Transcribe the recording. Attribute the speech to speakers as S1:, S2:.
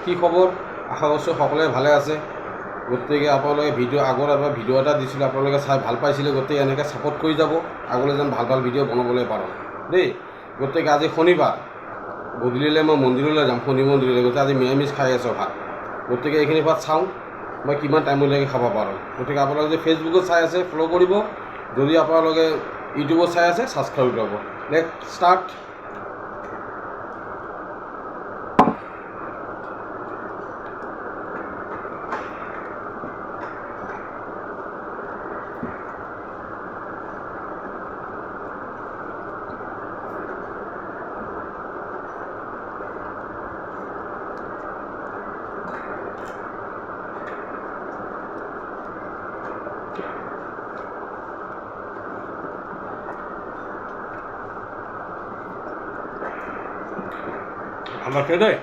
S1: কি খবৰ? আশা কৰিছোঁ সকলোৱে ভালে আছে। গতিকে আপোনালোকে আগত এবাৰ ভিডিঅ' এটা দিছিলোঁ, আপোনালোকে চাই ভাল পাইছিলে। গতিকে এনেকৈ ছাপোৰ্ট কৰি যাব, আগলৈ যেন ভাল ভাল ভিডিঅ' বনাবলৈ পাৰোঁ দেই। গতিকে আজি শনিবাৰ, গধূলিলৈ মই মন্দিৰলৈ যাম, শনি মন্দিৰলৈ। গতিকে আজি নিৰামিষ খাই আছোঁ ভাত। গতিকে এইখিনি ভাত চাওঁ মই কিমান টাইমলৈকে খাব পাৰোঁ। গতিকে আপোনালোকে যদি ফেচবুকত চাই আছে ফ'ল' কৰিব, যদি আপোনালোকে ইউটিউবত চাই আছে ছাবস্ক্ৰাইব কৰিব। Next start. ভাল লাগে দেই।